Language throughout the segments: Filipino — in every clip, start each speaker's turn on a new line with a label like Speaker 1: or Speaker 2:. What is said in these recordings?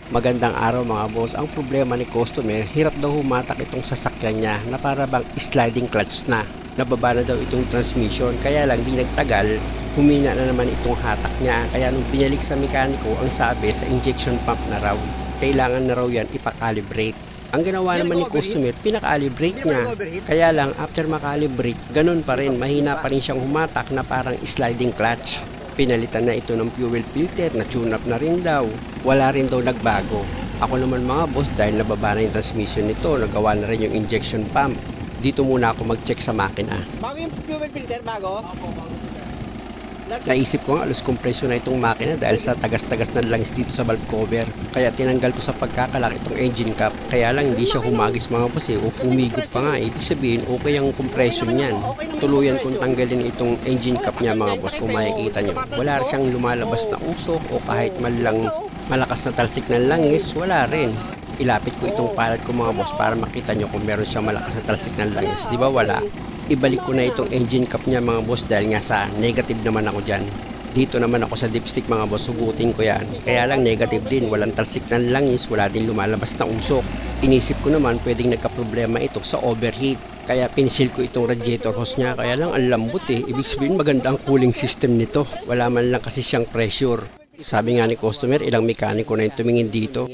Speaker 1: Magandang araw mga boss. Ang problema ni customer, hirap daw humatak itong sasakyan niya na para bang sliding clutch na. Nababa na daw itong transmission, kaya lang di nagtagal, humina na naman itong hatak niya. Kaya nung pinalik sa mekaniko, ang sabi sa injection pump na raw, kailangan na raw yan ipakalibrate. Ang ginawa naman ni customer, pinakalibrate niya. Kaya lang after makalibrate, ganun pa rin, mahina pa rin siyang humatak na parang sliding clutch. Pinalitan na ito ng fuel filter, na tune up na rin daw. Wala rin daw nagbago. Ako naman mga boss, dahil nababa na yung transmission nito, nagawa na rin yung injection pump. Dito muna ako mag-check sa makina.
Speaker 2: Bago yung fuel filter, bago?
Speaker 1: Naisip ko nga, alos kompresyon na itong makina dahil sa tagas-tagas na langis dito sa valve cover. Kaya tinanggal ko sa pagkakalak itong engine cap. Kaya lang hindi siya humagis mga boss o umigop pa nga. Ibig sabihin, okay ang compression niyan. Tuluyan kong tanggalin itong engine cap niya mga boss kung makikita nyo. Wala siyang lumalabas na usok o kahit man lang malakas na talsik ng langis, wala rin. Ilapit ko itong palad ko mga boss para makita nyo kung meron siyang malakas na talsik ng langis. Di ba wala? Ibalik ko na itong engine cap niya mga boss dahil nga sa negative naman ako dyan. Dito naman ako sa dipstick mga boss, sugutin ko yan. Kaya lang negative din, walang talsik ng langis, wala din lumalabas na usok. Inisip ko naman pwedeng nagka-problema ito sa overheat. Kaya pinsil ko itong radiator hose niya, kaya lang ang lambot Ibig sabihin maganda ang cooling system nito. Wala man lang kasi siyang pressure. Sabi nga ni customer, ilang mekaniko na yung tumingin dito.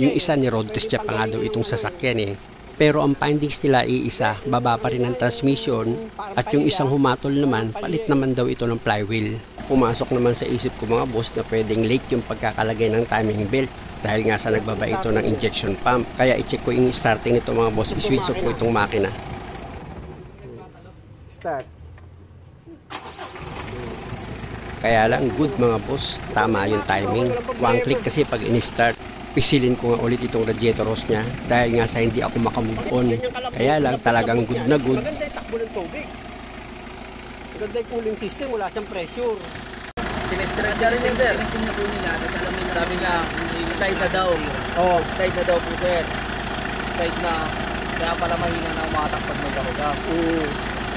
Speaker 1: Yung isa ni road test niya pa nga daw itong sasakyan Pero ang findings nila iisa, baba pa rin ang transmission at yung isang humatol naman, palit naman daw ito ng flywheel. Pumasok naman sa isip ko mga boss na pwedeng late yung pagkakalagay ng timing belt dahil nga sa nagbaba ito ng injection pump. Kaya i-check ko yung starting nito mga boss, i-switch off ko itong makina.
Speaker 2: Start.
Speaker 1: Kaya lang good mga boss, tama yung timing. One click kasi pag in-start. Pisilin ko nga ulit itong radiator hose niya dahil nga sa hindi ako makamove on. Kaya lang talagang good na good.
Speaker 2: Maganda yung takbo ng tubig. Maganda yung cooling system, wala siyang pressure.
Speaker 3: Tinestrad na rin yun sir. Tinestrad na po nila. Sabi nga, slide na daw.
Speaker 2: Oo.
Speaker 3: Slide na daw po sir. Slide na. Kaya pala mahina na umatak pag may kahugap.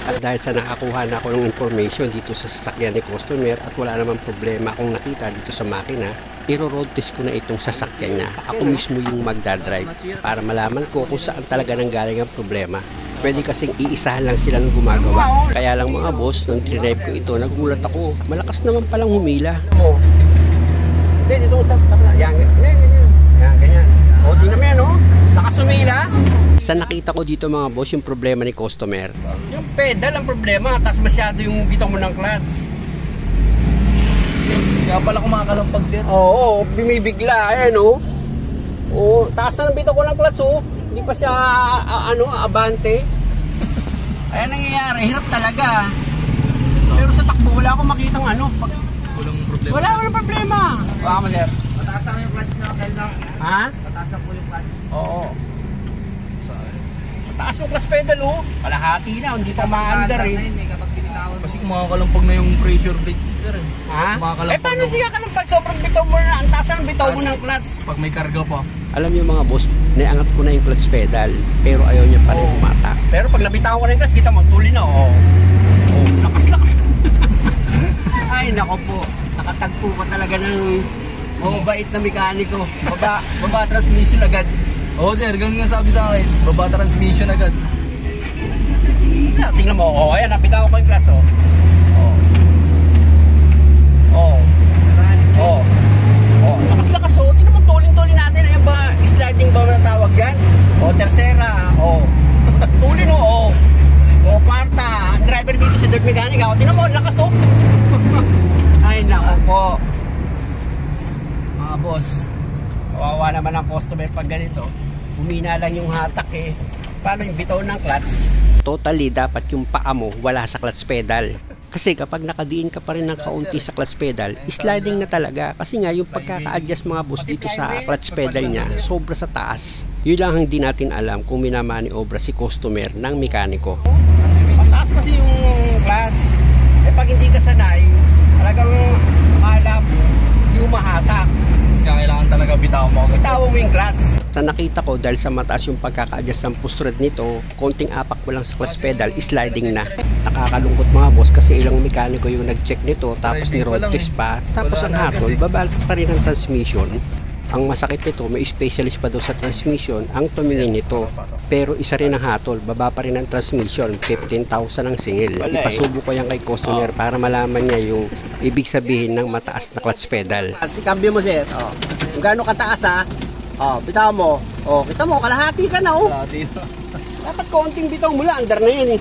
Speaker 1: At dahil sa nakakuha na ako ng information dito sa sasakyan ni customer at wala namang problema akong nakita dito sa makina, iro-road test ko na itong sasakyan niya. Ako mismo yung magdadrive para malaman ko kung saan talaga nanggaling ang problema. Pwede kasing iisahan lang sila ng gumagawa. Kaya lang mga boss, nung trinrive ko ito, nagulat ako. Malakas naman palang humila.
Speaker 2: Hindi, dito sa yan, ganyan. O, di naman nakasumila.
Speaker 1: Sa nakita ko dito mga boss, yung problema ni customer.
Speaker 2: Yung pedal ang problema, taas masyado yung bitaw mo ng clutch.
Speaker 3: Kaya pala kumakalampag sir.
Speaker 2: Oo, bumibigla, Oo, taas na ng bitaw ko ng clutch, Hindi pa siya, abante. Ayan nangyayari, hirap talaga. Pero sa takbo, wala akong makitang pag...
Speaker 3: Walang problema.
Speaker 2: Walang problema. Baka mo, sir.
Speaker 3: Mataas na yung clutch na dahil na.
Speaker 2: Ha?
Speaker 3: Mataas na po yung clutch.
Speaker 2: Oo. Mataas yung clutch pedal, Kalahati na, hindi pa ma-under
Speaker 3: Kapag binitawan. Kasi kumakalampag na yung pressure brake sir.
Speaker 2: Ha? Paano hindi ka kalampag? Sobrang bitaw mo na, ang taas ng bitaw mo ng clutch.
Speaker 3: Pag may karga pa.
Speaker 1: Alam niyo mga boss, naiangat ko na yung clutch pedal pero ayaw niya pa rin humatak.
Speaker 2: Pero pag nabitawan ko na yung clutch, kita mo, tuloy na, lakas-lakas. Ay, nako po. Nakatagpo ka talaga ng mabait na mekaniko. Baba transmission agad.
Speaker 3: Oo sir, ganun nga sabi sa akin. Baba transmission agad.
Speaker 2: Tingnan mo, ayan, nabitawan ko yung clutch, lakas-lakas, tingnan mo, tulin-tulin natin. Ayan ba, sliding ba na tawag yan? Tercera, tulin, kwarta. Ang driver dito si dirt mechanic, tingnan mo, lakas, Ay, nako po. Mga boss, kawawa naman ang customer pag ganito. Humina lang yung hatak Paano yung bitaw ng clutch?
Speaker 1: Totally dapat yung paa mo wala sa clutch pedal. Kasi kapag nakadiin ka pa rin ng kaunti sa clutch pedal, sliding na talaga. Kasi nga yung pagkaka-adjust mga boss dito sa clutch pedal niya, sobra sa taas. Yun lang hindi natin alam kung minamaniobra si customer ng mekaniko.
Speaker 2: Mataas kasi yung clutch. Pag hindi ka sanay, talagang akala mo, hindi mo mahatak.
Speaker 3: Kaya kailangan talaga bitawan mo.
Speaker 2: Bitawan mo yung clutch.
Speaker 1: Sa nakita ko dahil sa mataas yung pagkaka-adjust ng push rod nito, konting apak mo lang sa clutch pedal, sliding na. Nakakalungkot mga boss kasi ilang mekaniko yung nag-check nito tapos ni road test pa. Tapos ang hatol, babalak pa rin ang transmission. Ang masakit nito, may specialist pa daw sa transmission ang tumingin nito. Pero isa rin ang hatol, baba pa rin ang transmission, 15,000 ang singil. Ipasubo ko yan kay customer para malaman niya yung ibig sabihin ng mataas na clutch pedal.
Speaker 2: Cambio mo sir. Kung gaano kataas ha. Bitaw mo. Kita mo, kalahati ka na Dapat konting bitaw mo lang, under na yan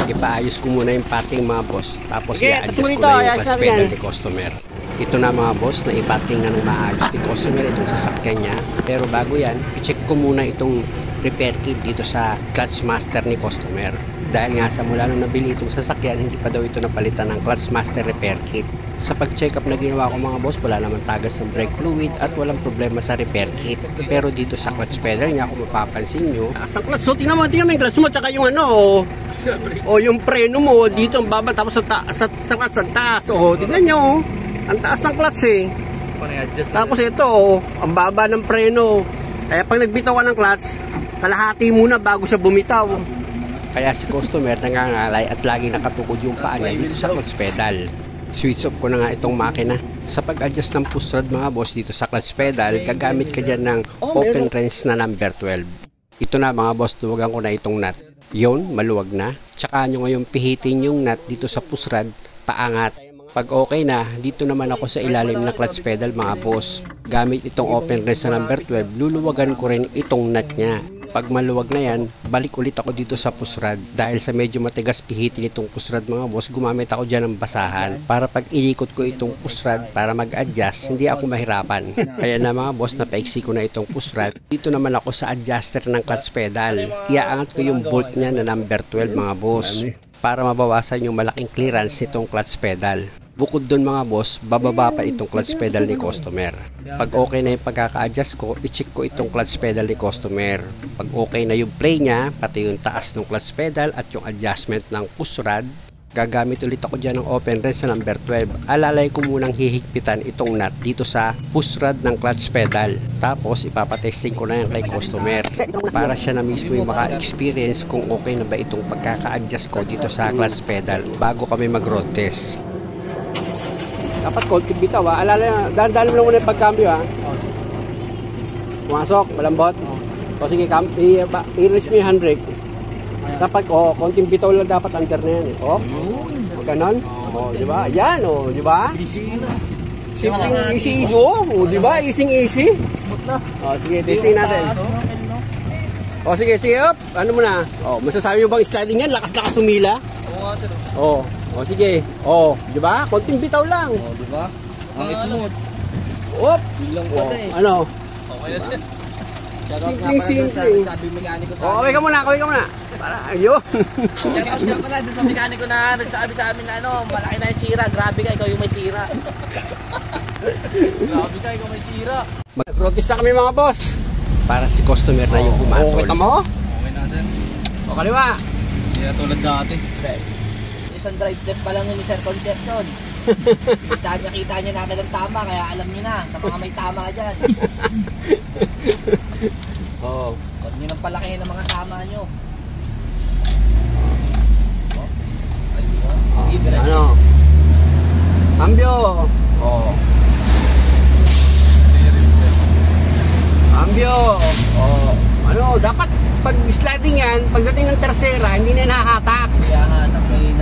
Speaker 1: Ipaayos ko muna yung parting mga boss, tapos
Speaker 2: Okay,
Speaker 1: i-adjust
Speaker 2: tapos
Speaker 1: ko
Speaker 2: mo
Speaker 1: na
Speaker 2: ito,
Speaker 1: yung clutch pedal
Speaker 2: yan.
Speaker 1: ni customer. Ito na mga boss, na iparting na ng maayos ni customer itong sasakyan niya. Pero bago yan, i-check ko muna itong repair kit dito sa clutch master ni customer. Dahil nga sa mula nung nabili itong sasakyan, hindi pa daw ito napalitan ng clutch master repair kit. Sa pag-check up na ginawa ko mga boss, wala naman tagas ng brake fluid at walang problema sa repair kit. Pero dito sa clutch pedal niya, kung mapapansin nyo,
Speaker 2: Taas ng clutch. So tingnan mo yung clutch mo, tsaka yung yung preno mo, dito ang baba, tapos sa clutch ang taas. Tingnan nyo, ang taas ng clutch Tapos ito, ang baba ng preno. Kaya pag nagbitaw ka ng clutch, kalahati muna bago siya bumitaw.
Speaker 1: kaya si customer nangangalay at lagi nakatukod yung paa niya dito sa clutch pedal. Switch off ko na nga itong makina. Sa pag-adjust ng push rod mga boss dito sa clutch pedal, gagamit ka dyan ng open wrench na number 12. Ito na mga boss, tuwagan ko na itong nut. Yun, maluwag na. Tsaka nyo ngayon pihitin yung nut dito sa push rod, paangat. Pag okay na, dito naman ako sa ilalim ng clutch pedal mga boss. Gamit itong open wrench na number 12, luluwagan ko rin itong nut nya. Pag maluwag na yan, balik ulit ako dito sa push rod. Dahil sa medyo matigas pihitin itong push rod mga boss, gumamit ako dyan ng basahan. Para pag ilikot ko itong push rod para mag-adjust, hindi ako mahirapan. Kaya na mga boss, napaiksi ko na itong push rod. Dito naman ako sa adjuster ng clutch pedal. Iaangat ko yung bolt nya na number 12 mga boss. Para mabawasan yung malaking clearance nitong clutch pedal. Bukod doon mga boss, bababa pa itong clutch pedal ni customer. Pag okay na yung pagkaka-adjust ko, i-check ko itong clutch pedal ni customer. Pag okay na yung play niya, pati yung taas ng clutch pedal at yung adjustment ng push rod, gagamit ulit ako dyan ng open wrench na number 12. Alalay ko munang hihigpitan itong nut dito sa push rod ng clutch pedal. Tapos ipapatesting ko na yan kay customer para siya na mismo yung maka-experience kung okay na ba itong pagkaka-adjust ko dito sa clutch pedal bago kami mag-road test.
Speaker 2: Dapat konting bitaw Alala, dahan-dahan mo lang muna yung pagkambyo Pumasok, malambot. Sige, i-release mo yung handbrake. Dapat, konting bitaw lang dapat under na yan. Ganon. Di ba? Yan, di ba? Shifting easy. Di ba? Easy. Smooth na. Sige, testing natin. Sige, up. Ano mo na? Masasabi mo bang sliding yan? Lakas-lakas sumila?
Speaker 3: Oo nga sir.
Speaker 2: Sige. Di ba? Konting bitaw lang.
Speaker 3: Di ba? Ang smooth. Bilang pa na
Speaker 2: Ano?
Speaker 3: Okay na sir.
Speaker 2: Simple.
Speaker 3: Sabi mekaniko sa
Speaker 2: Kaway ka muna. Para, ayun.
Speaker 3: Shoutout nga pala doon sa mekaniko na nagsabi sa amin na malaki na yung sira. Grabe ka, ikaw yung may sira. Grabe ka, ikaw may sira.
Speaker 2: Protest na kami mga boss.
Speaker 1: Para si customer na yung humatol.
Speaker 2: Kita mo?
Speaker 3: Okay na sir.
Speaker 2: Kaliwa.
Speaker 3: Hindi na tulad dati. Isang drive test pa lang yun ni Sir Congestion. Kita niya na agad ang tama, kaya alam niyo na sa mga may tama dyan. Huwag niyo nang palakihin ang mga tama niyo.
Speaker 2: Ano? Cambio. Cambio. Ano, dapat pag sliding yan, pagdating ng tersera, hindi na nahahatak.
Speaker 3: Kaya nga, may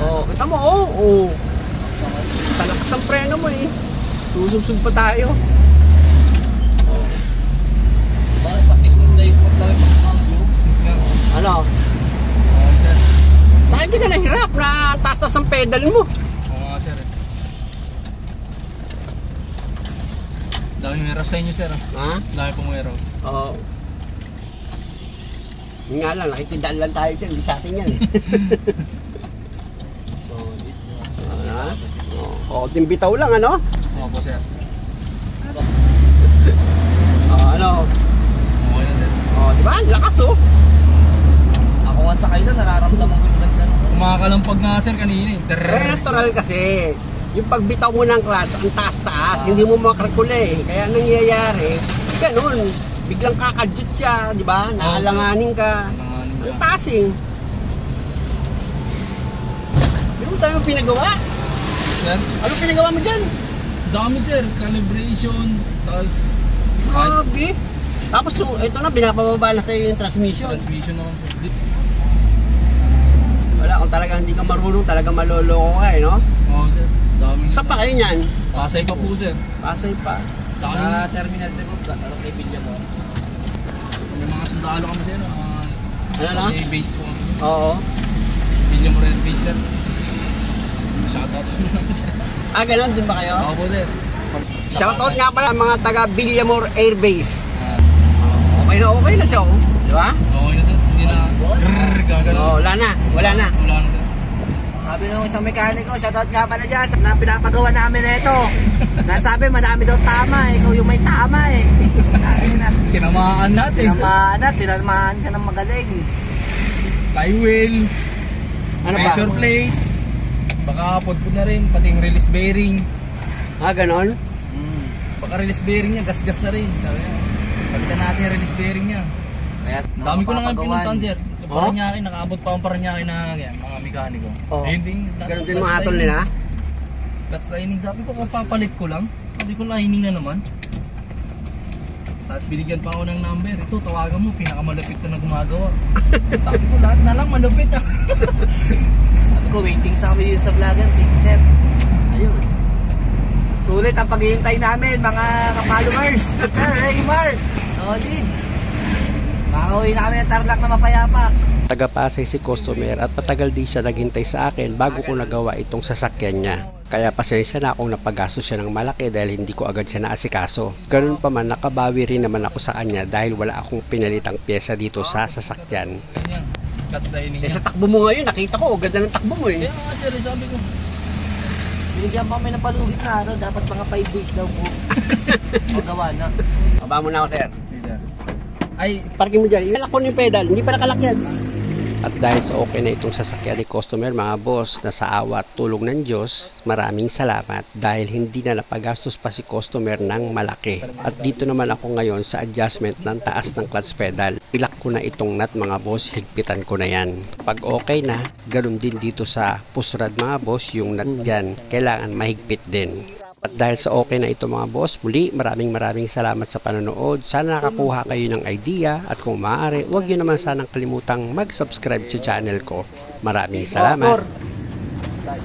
Speaker 2: Kita mo, talakas ang preno mo Susubsub pa tayo.
Speaker 3: Diba, sa smooth lang yung cambio. Smooth nga.
Speaker 2: Ano?
Speaker 3: Sir.
Speaker 2: Saka hindi ka nahirap na taas-taas ang pedal mo.
Speaker 3: Oo nga sir. Dami may arrows sa inyo sir.
Speaker 2: Ha?
Speaker 3: Dami pong may arrows.
Speaker 2: Oo. Yun nga lang, nakikidaan lang tayo dyan. Hindi sa atin yan. Konting bitaw lang, ano?
Speaker 3: Oo po sir.
Speaker 2: Ano?
Speaker 3: Okay na sir.
Speaker 2: Diba? Lakas
Speaker 3: Ako nga sa kayo na nararamdaman ko yung ganda. Kumakalampag nga sir kanina
Speaker 2: natural kasi. Yung pagbitaw mo ng clutch, ang taas-taas, hindi mo makalkule. Kaya nangyayari, ganun. Biglang kakadjut siya, di ba? Naalanganin ka. Ang tasing. Ano tayo pinagawa?
Speaker 3: Yan.
Speaker 2: Ano pinagawa mo dyan?
Speaker 3: Dami sir, calibration, tapos
Speaker 2: Grabe. Tapos ito na, binababa na sa iyo yung transmission.
Speaker 4: Transmission naman sir.
Speaker 2: Wala, kung talaga hindi ka marunong, talaga maloloko ka no?
Speaker 4: Oo sir. Daming.
Speaker 2: Saan pa kayo niyan?
Speaker 4: Pasay pa po sir.
Speaker 2: Pasay pa.
Speaker 3: Sa terminal din po, tarong kay Villamor.
Speaker 4: May mga sundalo kami sir.
Speaker 2: Ano?
Speaker 4: May base po kami.
Speaker 2: Oo.
Speaker 4: Villamor Air Base sir. Shoutout sir.
Speaker 2: Ganun din ba kayo?
Speaker 4: Oo po sir.
Speaker 2: Shoutout nga pala mga taga Villamor Air Base. Okay na siya, di ba?
Speaker 4: Okay na sir. Hindi na gagano.
Speaker 2: Wala na.
Speaker 4: Wala na sir.
Speaker 3: Sabi ng isang mekaniko, shoutout nga pala dyan, na pinapagawa namin na ito. Nasabi, madami daw tama, ikaw yung may tama eh.
Speaker 4: Tinamaan natin.
Speaker 3: Tinamaan ka ng magaling.
Speaker 4: Flywheel.
Speaker 2: Ano pa?
Speaker 4: Pressure plate. Baka podpod na rin, pati yung release bearing.
Speaker 2: Ganon?
Speaker 4: Baka release bearing niya, gas-gas na rin. Sabi niya, palitan natin yung release bearing niya.
Speaker 3: Kaya,
Speaker 4: Dami ko na nga pinuntahan sir.
Speaker 2: Oh?
Speaker 4: Paranaque, nakaabot pa ang Paranaque na yan, mga mekaniko.
Speaker 2: Oh.
Speaker 4: Ayun din.
Speaker 2: Ganon din mga atol nila?
Speaker 4: Clutch lining. Sabi ko kung papalit ko lang. Sabi ko lining na naman. Tapos binigyan pa ako ng number. Ito, tawagan mo, pinakamalapit na gumagawa. Sabi ko lahat na lang malapit ah.
Speaker 3: sabi ko, waiting sa kami sa vlogger, sir. Ayun. Sulit ang paghihintay namin, mga followers. Sir Raymar. Solid. Makauwi namin ang Tarlac na mapayapa.
Speaker 1: Taga-Pasay si customer at matagal din siya naghintay sa akin bago ko nagawa itong sasakyan niya. Kaya pasensya na akong napagastos siya ng malaki dahil hindi ko agad siya naasikaso. Ganun pa man, nakabawi rin naman ako sa kanya dahil wala akong pinalitang pyesa dito sa sasakyan.
Speaker 4: Ganyan. Clutch lining
Speaker 2: Sa
Speaker 4: niya.
Speaker 2: takbo mo ngayon, nakita ko, ganda ng takbo mo eh.
Speaker 4: Kaya nga sir, sabi ko.
Speaker 3: Binigyan pa kami ng palugit na araw, dapat mga 5 days daw po. Magawa na.
Speaker 2: Baba mo na ako, sir.
Speaker 4: Ay,
Speaker 2: Parking mo dyan. Ilalak ko yung pedal, hindi pa nakalak yan.
Speaker 1: At dahil sa okay na itong sasakyan ni customer mga boss na sa awa at tulong ng Diyos, maraming salamat dahil hindi na napagastos pa si customer ng malaki. At dito naman ako ngayon sa adjustment ng taas ng clutch pedal. Ilak ko na itong nut mga boss, higpitan ko na yan. Pag okay na, ganun din dito sa pusrad mga boss, yung nut dyan, kailangan mahigpit din. At dahil sa okay na ito mga boss, muli maraming salamat sa panonood. Sana nakakuha kayo ng idea at kung maaari, huwag nyo naman sanang kalimutang mag-subscribe sa channel ko. Maraming salamat.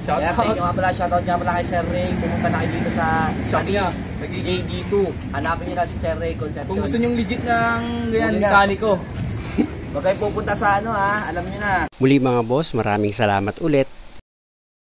Speaker 3: Kaya thank you nga pala, shoutout nga pala kay Sir Ray. Pumunta na kayo dito sa
Speaker 4: shop niya.
Speaker 3: JD2. Hanapin nyo lang si Sir Ray Concepcion.
Speaker 4: Kung gusto nyong legit ng ganyan,
Speaker 3: Huli na.
Speaker 4: mekaniko.
Speaker 3: Huwag kayo pupunta sa alam nyo na.
Speaker 1: Muli mga boss, maraming salamat ulit.